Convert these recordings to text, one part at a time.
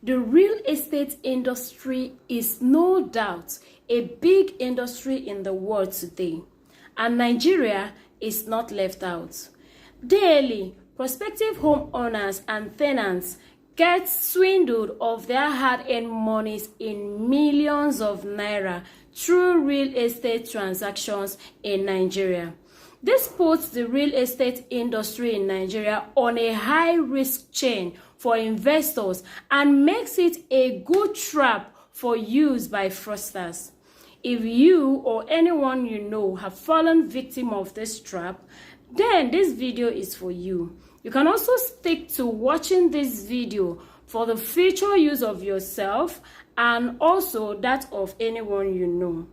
The real estate industry is no doubt a big industry in the world today, and Nigeria is not left out. Daily, prospective homeowners and tenants get swindled of their hard-earned monies in millions of naira through real estate transactions in Nigeria. This puts the real estate industry in Nigeria on a high-risk chain for investors and makes it a good trap for use by fraudsters. If you or anyone you know have fallen victim of this trap, then this video is for you. You can also stick to watching this video for the future use of yourself and also that of anyone you know.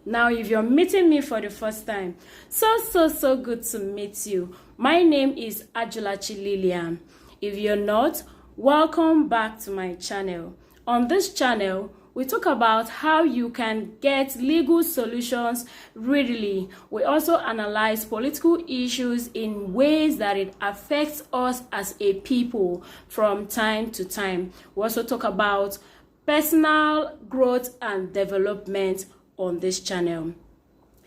Now, if you're meeting me for the first time, so good to meet you. My name is Ajulachi Lillian. If you're not, welcome back to my channel. On this channel, we talk about how you can get legal solutions readily. We also analyze political issues in ways that it affects us as a people from time to time. We also talk about personal growth and development on this channel.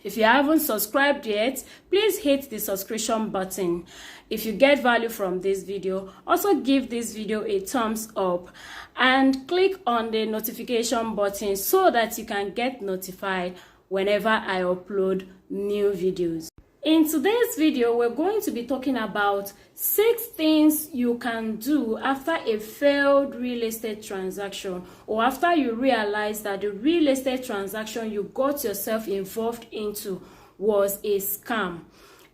If you haven't subscribed yet, please hit the subscription button. If you get value from this video, also give this video a thumbs up and click on the notification button so that you can get notified whenever I upload new videos. In today's video, we're going to be talking about 6 things you can do after a failed real estate transaction, or after you realize that the real estate transaction you got yourself involved into was a scam.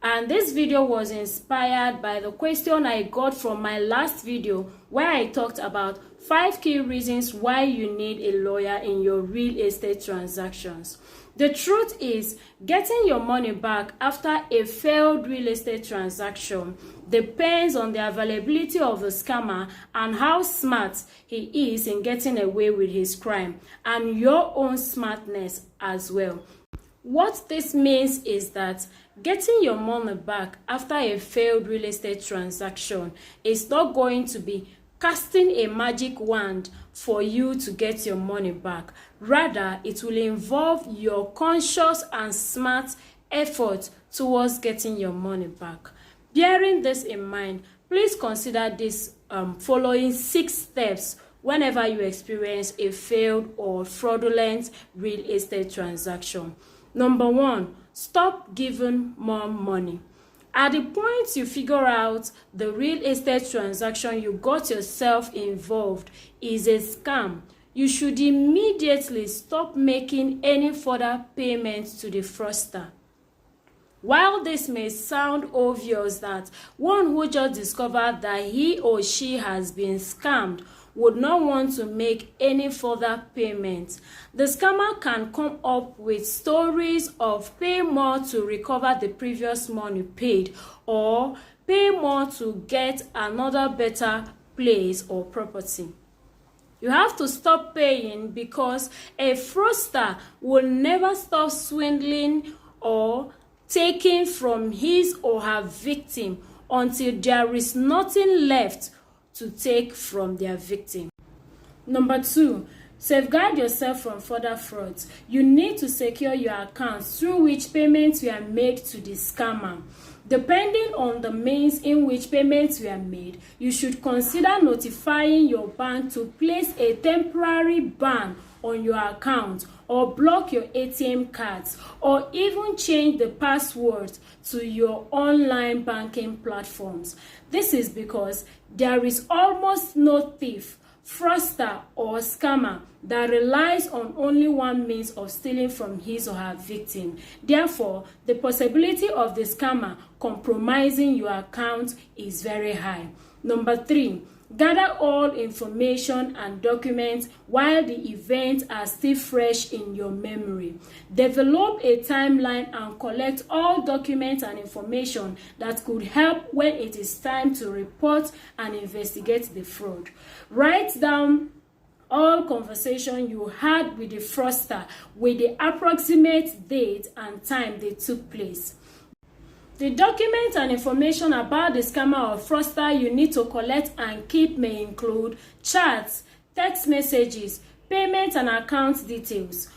And this video was inspired by the question I got from my last video where I talked about 5 key reasons why you need a lawyer in your real estate transactions. The truth is, getting your money back after a failed real estate transaction depends on the availability of the scammer and how smart he is in getting away with his crime, and your own smartness as well. What this means is that getting your money back after a failed real estate transaction is not going to be casting a magic wand for you to get your money back. Rather, it will involve your conscious and smart effort towards getting your money back. Bearing this in mind, please consider this following 6 steps whenever you experience a failed or fraudulent real estate transaction. Number 1, stop giving more money. At the point you figure out the real estate transaction you got yourself involved is a scam, you should immediately stop making any further payments to the fraudster. While this may sound obvious that one who just discovered that he or she has been scammed would not want to make any further payments, the scammer can come up with stories of pay more to recover the previous money paid, or pay more to get another better place or property. You have to stop paying because a fraudster will never stop swindling or taking from his or her victim until there is nothing left to take from their victim. Number 2, safeguard yourself from further frauds. You need to secure your accounts through which payments were made to the scammer. Depending on the means in which payments were made, you should consider notifying your bank to place a temporary ban on your account, or block your ATM cards, or even change the password to your online banking platforms. This is because there is almost no thief, fraudster, or scammer that relies on only one means of stealing from his or her victim. Therefore, the possibility of the scammer compromising your account is very high. Number 3, gather all information and documents while the events are still fresh in your memory. Develop a timeline and collect all documents and information that could help when it is time to report and investigate the fraud. Write down all conversation you had with the fraudster with the approximate date and time they took place. The documents and information about the scammer or fraudster you need to collect and keep may include chats, text messages, payment and account details,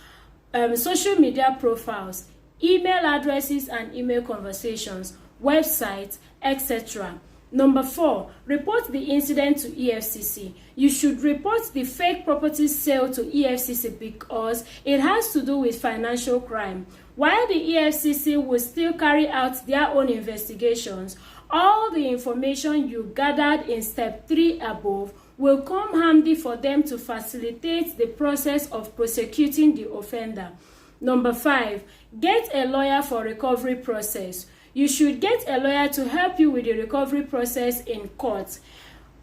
social media profiles, email addresses and email conversations, websites, etc. Number 4, report the incident to EFCC. You should report the fake property sale to EFCC because it has to do with financial crime. While the EFCC will still carry out their own investigations, all the information you gathered in step 3 above will come handy for them to facilitate the process of prosecuting the offender. Number 5, get a lawyer for recovery process. You should get a lawyer to help you with the recovery process in court.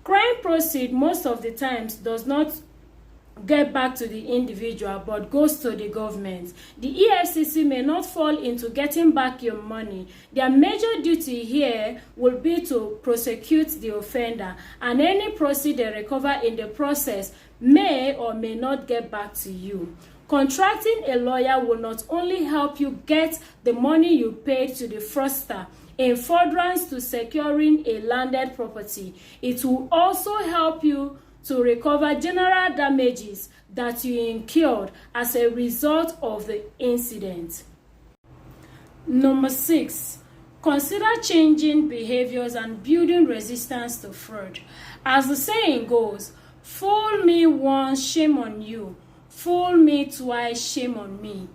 Crime proceeds most of the times does not get back to the individual but goes to the government. The EFCC may not fall into getting back your money. Their major duty here will be to prosecute the offender, and any proceeds they recover in the process may or may not get back to you. Contracting a lawyer will not only help you get the money you paid to the fraudster in furtherance to securing a landed property, it will also help you to recover general damages that you incurred as a result of the incident. Number 6, consider changing behaviors and building resistance to fraud. As the saying goes, fool me once, shame on you. Fool me twice, shame on me.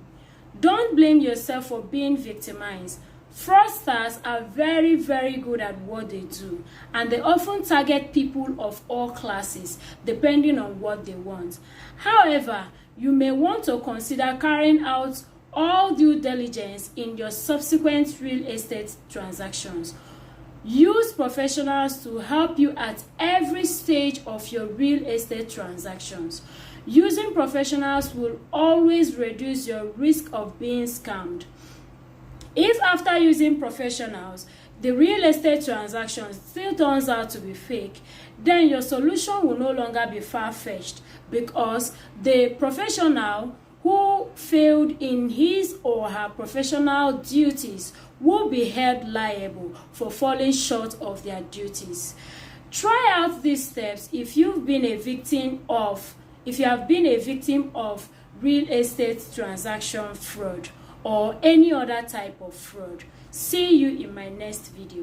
Don't blame yourself for being victimized. Fraudsters are very, very good at what they do, and they often target people of all classes, depending on what they want. However, you may want to consider carrying out all due diligence in your subsequent real estate transactions. Use professionals to help you at every stage of your real estate transactions. Using professionals will always reduce your risk of being scammed. If after using professionals, the real estate transaction still turns out to be fake, then your solution will no longer be far-fetched because the professional who failed in his or her professional duties will be held liable for falling short of their duties. Try out these steps if you have been a victim of real estate transaction fraud or any other type of fraud. See you in my next video.